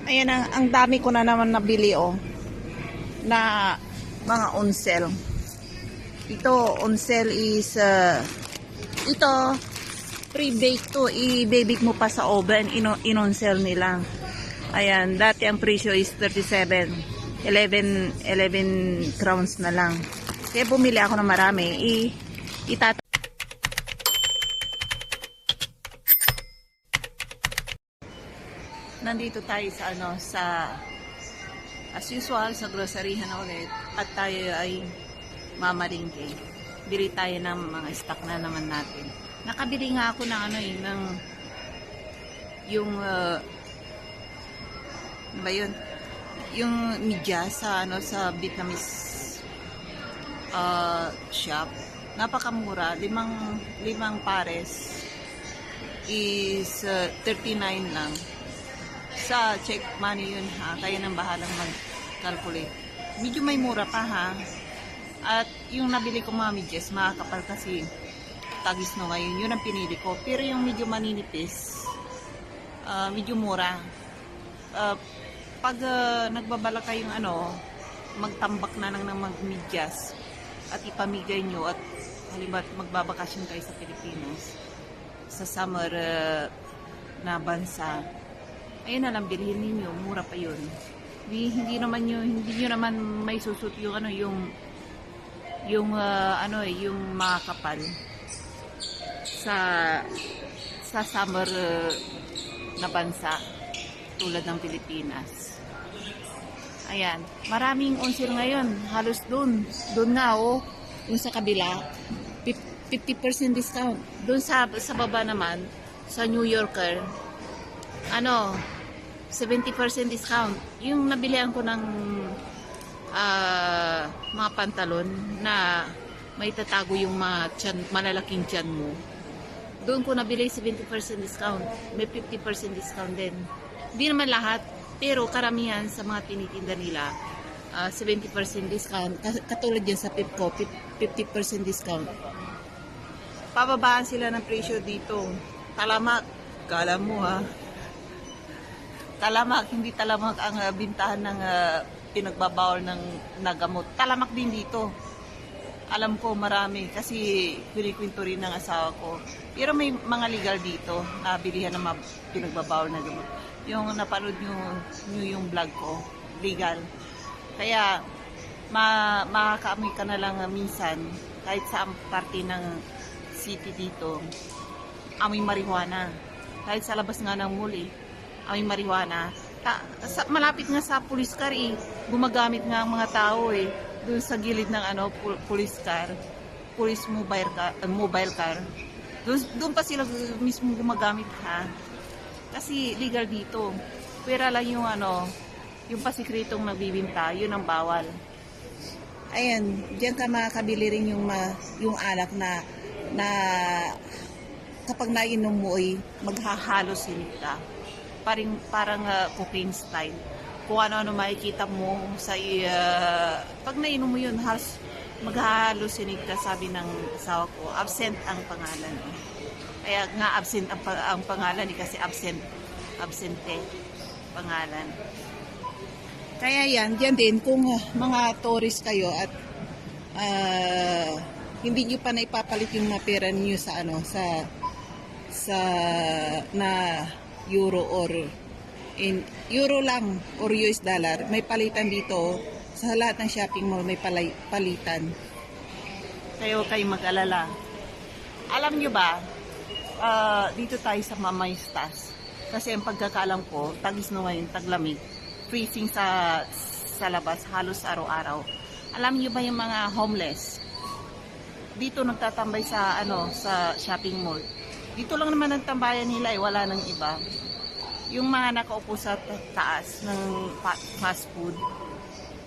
Ayan, ang dami ko na naman nabili, oh, na mga onsel. Ito, onsel is, ito, pre-bake to. I-bake mo pa sa oven, in-onsel nila. Ayan, dati ang presyo is 37. 11 crowns na lang. Kaya bumili ako ng marami. Nandito tayo sa as usual sa groceryhan na ulit at tayo ay mamalingke. Bili tayo ng mga stock na naman natin. Nakabili nga ako ng ng yung ano ba yun? Yung media sa sa Vietnamese shop. Napakamura, limang pares is 39 lang. Sa check money yun ha, kaya nang bahalang mag-calculate. Medyo may mura pa ha. At yung nabili ko mga medyas, makakapal kasi tagis no ngayon, yun ang pinili ko. Pero yung medyo maninipis, medyo mura. Pag nagbabala kayong magtambak na ng magmedyas at ipamigay nyo at halimbawa magbabakasyon kayo sa Pilipinas sa summer na bansa, ayun na lang bilhin ninyo, mura pa yun. Hindi nyo naman may susut yung yung mga kapal sa summer na bansa tulad ng Pilipinas. Ayan, maraming onsel ngayon, halos doon nga yung sa kabila 50% discount. Doon sa baba naman sa New Yorker 70% discount. Yung nabilihan ko ng mga pantalon na may tatago yung malalaking tiyan mo. Doon ko nabili 70% discount. May 50% discount din. Hindi naman lahat, pero karamihan sa mga tinitinda nila 70% discount. Katulad yan sa Pipco, 50% discount. Pababaan sila ng presyo dito. Talamak, kala mo ha. Talamak, hindi talamak ang bintahan ng pinagbabawal ng nagamot. Talamak din dito. Alam ko marami kasi kinikwento rin ng asawa ko. Pero may mga legal dito na bilihan ng mga pinagbabawal na gamot. Yung napanood nyo yung vlog ko, legal. Kaya makakaamoy ka na lang minsan kahit sa parte ng city dito, amoy marijuana. Kahit sa labas nga ng muli, amoy marijuana. Malapit nga sa police car gumagamit nga ang mga tao doon sa gilid ng police car, police mobile car. Doon pa sila mismo gumagamit ha. Kasi legal dito. Pero lang yung pasikretong nagbibinta, yun ang bawal. Ayan, diyan ka makakabili rin yung alak na kapag nainom mo maghahalo sinip ka. Parang cooking style. Kung ano makikita mo sa pag nainom mo yun, maghahalusinig ka, sabi ng asawa ko. Absent ang pangalan. Kaya nga absent ang pangalan kasi absente pangalan. Kaya yan din kung mga tourist kayo at hindi nyo pa na ipapalit yung mga pera nyo sa na euro or in euro lang or US dollar, may palitan dito sa lahat ng shopping mall, may palitan. Kayo mag-alala. Alam nyo ba, dito tayo sa Mamaystas kasi ang pagkakalam ko, tagis no ngayon, taglamig, freezing sa labas halos araw-araw. Alam nyo ba yung mga homeless dito nagtatambay sa sa shopping mall? Dito lang naman ang tambayan nila, wala nang iba. Yung mga nakaupo sa taas ng fast food,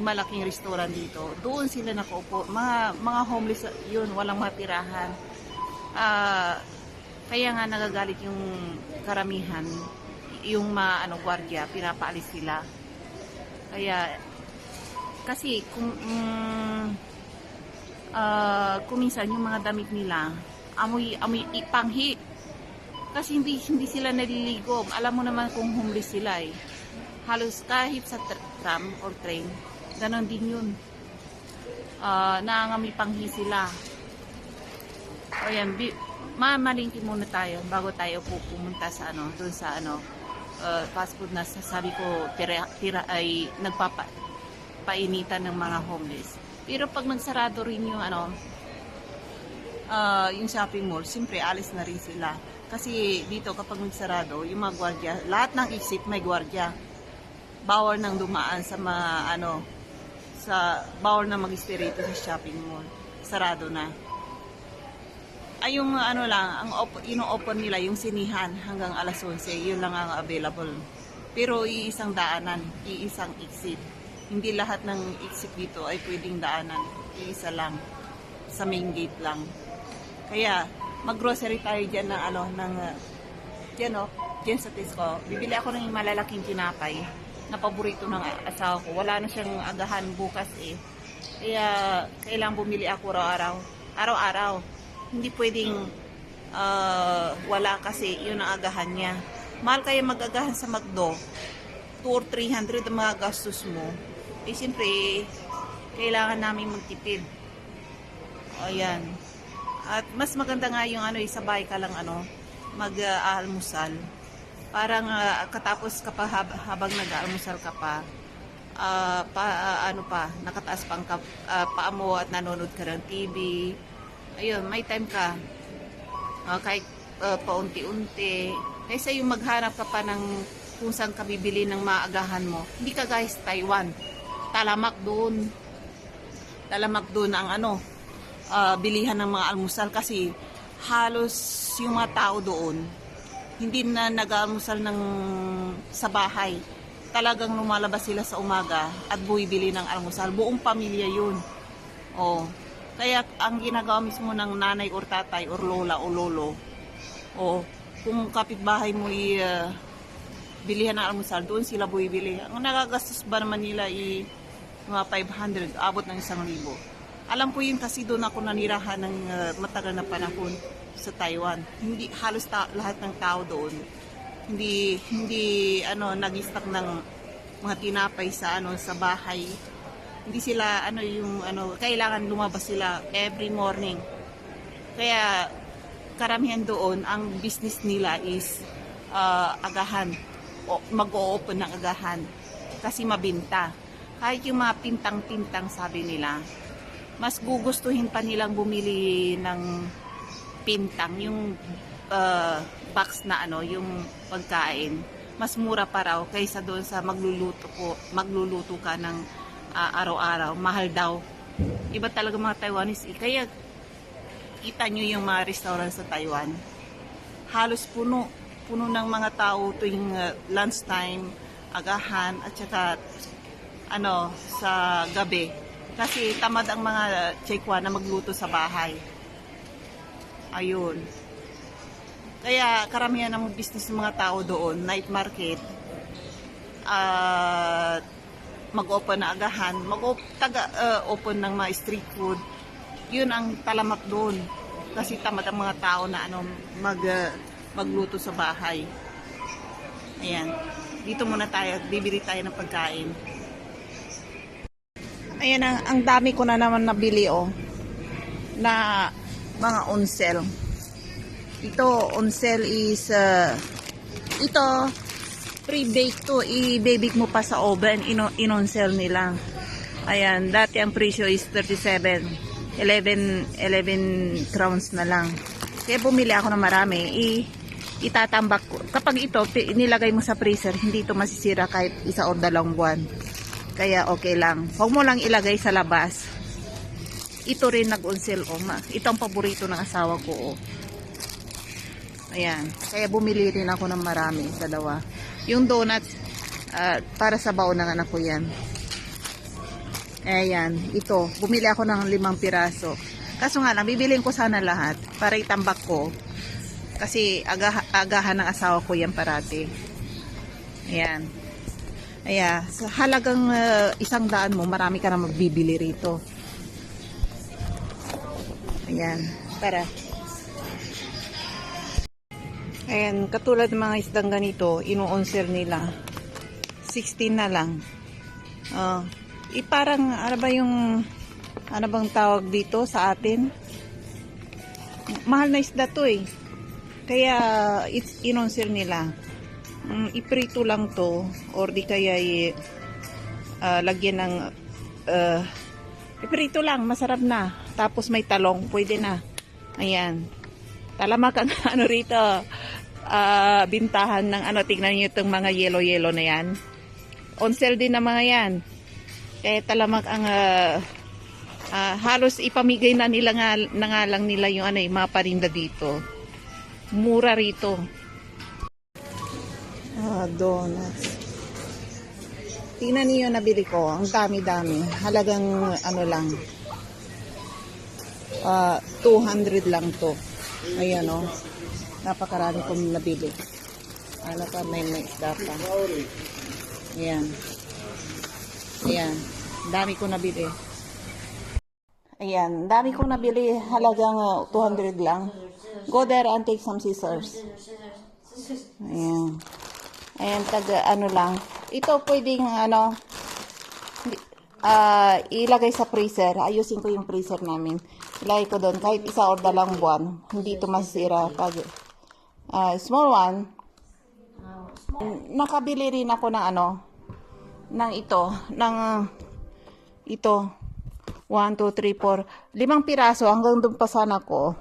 malaking restaurant dito, doon sila nakaupo. Mga homeless yun, walang matirahan. Kaya nga nagagalit yung karamihan, yung mga gwardiya, pinapaalis sila. Kaya kasi kung minsan yung mga damit nila amoy ipanghi kasi hindi sila naliligo. Alam mo naman kung homeless sila Halos kahit sa tram or train, ganon din yun. Nangangamipanghi sila. O yan, mamalingki muna tayo bago tayo pumunta sa doon sa fast food na sasabi ko tira ay nagpapainitan ng mga homeless. Pero pag nagsarado rin yung yung shopping mall, siyempre alis na rin sila. Kasi dito kapag nagsarado, yung mga gwardiya, lahat ng exit may gwardiya. Bawal nang dumaan sa mga bawal na mag-stay rito sa shopping mall. Sarado na. Ay yung lang, ino-open nila yung sinihan hanggang alas 11, yun lang ang available. Pero iisang daanan, iisang exit. Hindi lahat ng exit dito ay pwedeng daanan. Iisa lang. Sa main gate lang. Kaya mag-grocery tayo dyan dyan sa Tesco. Bibili ako ng malalaking tinapay na paborito ng asawa ko. Wala na siyang agahan bukas eh. Kaya kailangan bumili ako araw-araw. Hindi pwedeng wala kasi yun ang agahan niya. Mahal kaya mag-agahan sa McDo, 2 or 300 ang mga gastos mo. Eh siyempre, kailangan namin magtipid. Ayan. At mas maganda nga yung sa bahay ka lang mag-aalmusal. Parang katapos ka pa habang nag-aalmusal ka pa, nakataas pang paa mo at nanonood ka ng TV. Ayun, may time ka. Kahit paunti-unti. Kaysa yung maghanap ka pa ng kung saan ka bibili ng maagahan mo. Hindi ka guys, Taiwan. Talamak doon. Talamak doon ang bilihan ng mga almusal kasi halos yung mga tao doon hindi na nag-almusal sa bahay. Talagang lumalabas sila sa umaga at bumibili ng almusal. Buong pamilya yun. Kaya ang ginagawa mismo ng nanay or tatay or lola o lolo, kung kapitbahay mo bilihan ng almusal, doon sila bumibili. Ang nagagastos ba naman nila mga 500, abot ng 1,000. Alam ko yun kasi doon ako nanirahan ng matagal na panahon sa Taiwan. Hindi halos lahat ng tao doon hindi nag-stock ng mga tinapay sa bahay. Hindi sila kailangan lumabas sila every morning. Kaya karamihan doon ang business nila is agahan. Mag-o-open ng agahan kasi mabinta. Kahit yung mga pintang-pintang sabi nila, mas gugustuhin pa nilang bumili ng pintang, yung box na yung pagkain. Mas mura pa raw kaysa doon sa magluluto ka ng araw-araw. Mahal daw. Iba talaga mga Taiwanese. Kaya kita nyo yung mga restaurant sa Taiwan. Halos puno ng mga tao tuwing lunchtime, agahan, at saka sa gabi. Kasi tamad ang mga Tsekwa na magluto sa bahay. Ayun. Kaya karamihan ng business ng mga tao doon, night market, mag-open na agahan, open ng mga street food. Yun ang talamak doon. Kasi tamad ang mga tao na magluto sa bahay. Ayan. Dito muna tayo, bibili tayo ng pagkain. Ayan, ang dami ko na naman nabili na mga onsel. Ito, onsel is ito, pre-bake to. I-bake mo pa sa oven, in-onsel nila. Ayan, dati ang presyo is 37. 11 crowns na lang. Kaya bumili ako ng marami. Itatambak ko. Kapag ito, nilagay mo sa freezer, hindi ito masisira kahit 1 o 2 buwan. Kaya okay lang. Huwag mo lang ilagay sa labas. Ito rin nag-onsel Ito ang paborito ng asawa ko Ayan. Kaya bumili rin ako ng marami. 2. Yung donuts, para sa baon ng anak ko yan. Ayan. Ito. Bumili ako ng 5 piraso. Kaso nga lang, bibiliin ko sana lahat para itambak ko. Kasi agahan ng asawa ko yan parati. Ayan. Ayan. Sa halagang 100 mo, marami ka na magbibili rito. Ayan. Tara. Ayan. Katulad ng mga isdang ganito, ino-onsel nila. 16 na lang. Parang, ano ba yung, ano bang tawag dito sa atin? Mahal na isda to eh. Kaya, inonsir nila. Iprito lang to, or di kaya lagyan ng, iprito lang, masarap na. Tapos may talong, pwede na. Ayan. Talamak ang ano rito, bintahan ng ano, tignan nyo itong mga yellow-yellow na yan. On sale din na mga yan. Kaya talamak ang halos ipamigay na nila nga lang nila yung ano, mga parinda dito. Mura rito. Donuts. Tingnan niyo nabili ko. Ang dami-dami. Halagang ano lang. 200 lang to. Ayan o. Napakarami kong nabili. Ano pa, may isda pa. Ayan. Ayan. Dami kong nabili. Ayan. Dami kong nabili. Halagang 200 lang. Go there and take some scissors. Ayan. Ayan, ano lang. Ito pwedeng, ano, ilagay sa freezer. Ayusin ko yung freezer namin. Ilagay ko doon. Kahit isa or dalawang buwan. Hindi ito masira. Pag, small one. Nakabili rin ako ng ano, ng ito. Ng, ito. 1, 2, 3, 4. 5 piraso. Hanggang doon pa sana ko.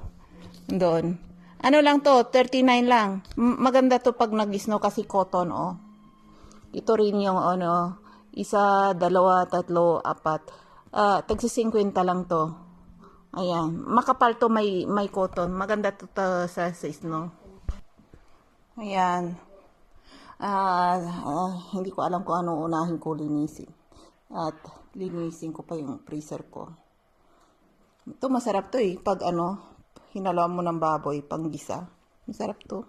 Doon. Ano lang to, 39 lang. Maganda to pag nag-snow kasi cotton, oh. Ito rin yung, ano, 1, 2, 3, 4. Tagsi 50 lang to. Ayan. Makapal to, may cotton. Maganda to, sa snow. Ayan. Hindi ko alam kung ano unahin ko linisin. At linisin ko pa yung freezer ko. Ito masarap to eh. Pag ano, hinalaw mo ng baboy, panggisa. Masarap to.